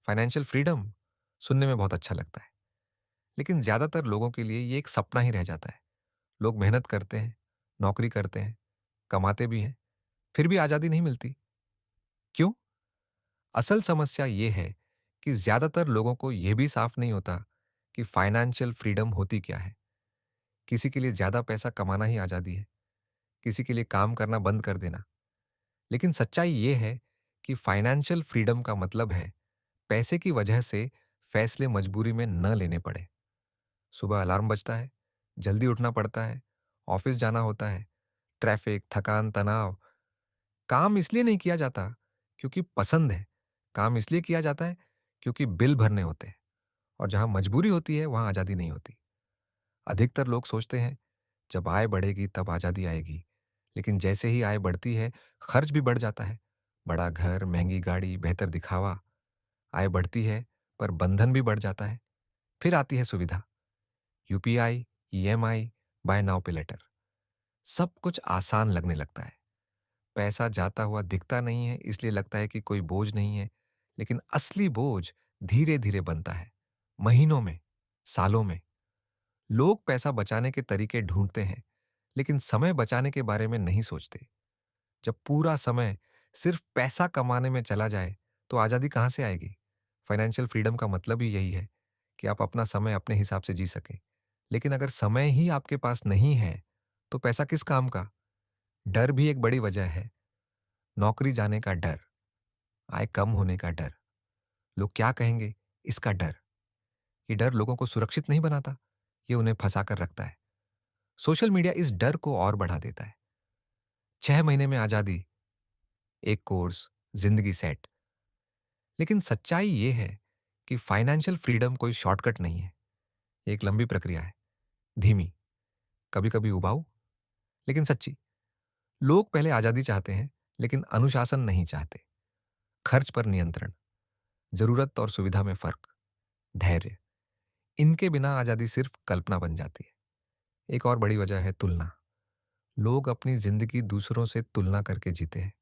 Financial freedom सुनने में बहुत अच्छा लगता है, लेकिन ज़्यादातर लोगों के लिए ये एक सपना ही रह जाता है। लोग मेहनत करते हैं, नौकरी करते हैं, कमाते भी हैं, फिर भी आज़ादी नहीं मिलती। क्यों? असल समस्या ये है कि ज़्यादातर लोगों को ये भी साफ नहीं होता कि फाइनेंशियल फ्रीडम होती क्या है। किसी के लिए ज़्यादा पैसा कमाना ही आज़ादी है, किसी के लिए काम करना बंद कर देना। लेकिन सच्चाई ये है कि फाइनेंशियल फ्रीडम का मतलब है पैसे की वजह से फैसले मजबूरी में न लेने पड़े। सुबह अलार्म बजता है, जल्दी उठना पड़ता है, ऑफिस जाना होता है, ट्रैफिक, थकान, तनाव। काम इसलिए नहीं किया जाता क्योंकि पसंद है, काम इसलिए किया जाता है क्योंकि बिल भरने होते हैं। और जहां मजबूरी होती है वहां आज़ादी नहीं होती। अधिकतर लोग सोचते हैं जब आय बढ़ेगी तब आज़ादी आएगी, लेकिन जैसे ही आय बढ़ती है खर्च भी बढ़ जाता है। बड़ा घर, महंगी गाड़ी, बेहतर दिखावा। आय बढ़ती है पर बंधन भी बढ़ जाता है। फिर आती है सुविधा, यूपीआई, ईएमआई, बाय नाउ पे लेटर। सब कुछ आसान लगने लगता है। पैसा जाता हुआ दिखता नहीं है इसलिए लगता है कि कोई बोझ नहीं है, लेकिन असली बोझ धीरे धीरे बनता है, महीनों में, सालों में। लोग पैसा बचाने के तरीके ढूंढते हैं, लेकिन समय बचाने के बारे में नहीं सोचते। जब पूरा समय सिर्फ पैसा कमाने में चला जाए तो आज़ादी कहाँ से आएगी? फाइनेंशियल फ्रीडम का मतलब ही यही है कि आप अपना समय अपने हिसाब से जी सकें। लेकिन अगर समय ही आपके पास नहीं है, तो पैसा किस काम का? डर भी एक बड़ी वजह है। नौकरी जाने का डर, आय कम होने का डर, लोग क्या कहेंगे, इसका डर। ये डर लोगों को सुरक्षित नहीं बनाता, ये उन्हें फंसा कर रखता है। सोशल मीडिया इस डर को और बढ़ा देता है। 6 महीने में आज़ादी, एक कोर्स, जिंदगी सेट। लेकिन सच्चाई ये है कि फाइनेंशियल फ्रीडम कोई शॉर्टकट नहीं है। ये एक लंबी प्रक्रिया है, धीमी, कभी-कभी उबाऊ, लेकिन सच्ची। लोग पहले आज़ादी चाहते हैं, लेकिन अनुशासन नहीं चाहते। खर्च पर नियंत्रण, ज़रूरत और सुविधा में फ़र्क, धैर्य। इनके बिना आज़ादी सिर्फ कल्पना बन जाती है। एक और बड़ी वजह है तुलना। लोग अपनी ज़िंदगी दूसरों से तुलना करके जीते हैं।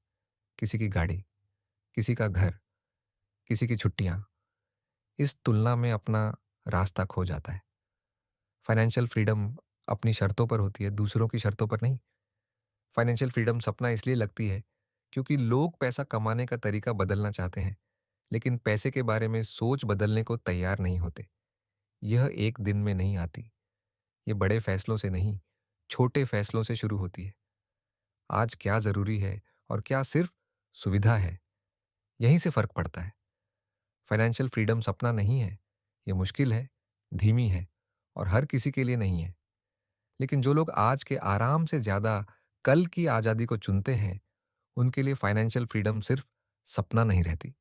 किसी की गाड़ी, किसी का घर, किसी की छुट्टियाँ। इस तुलना में अपना रास्ता खो जाता है। फाइनेंशियल फ्रीडम अपनी शर्तों पर होती है, दूसरों की शर्तों पर नहीं। फाइनेंशियल फ्रीडम सपना इसलिए लगती है क्योंकि लोग पैसा कमाने का तरीका बदलना चाहते हैं, लेकिन पैसे के बारे में सोच बदलने को तैयार नहीं होते। यह एक दिन में नहीं आती। ये बड़े फैसलों से नहीं, छोटे फैसलों से शुरू होती है। आज क्या ज़रूरी है और क्या सिर्फ सुविधा है, यहीं से फ़र्क पड़ता है। फाइनेंशियल फ्रीडम सपना नहीं है, ये मुश्किल है, धीमी है और हर किसी के लिए नहीं है। लेकिन जो लोग आज के आराम से ज़्यादा कल की आज़ादी को चुनते हैं, उनके लिए फाइनेंशियल फ्रीडम सिर्फ सपना नहीं रहती,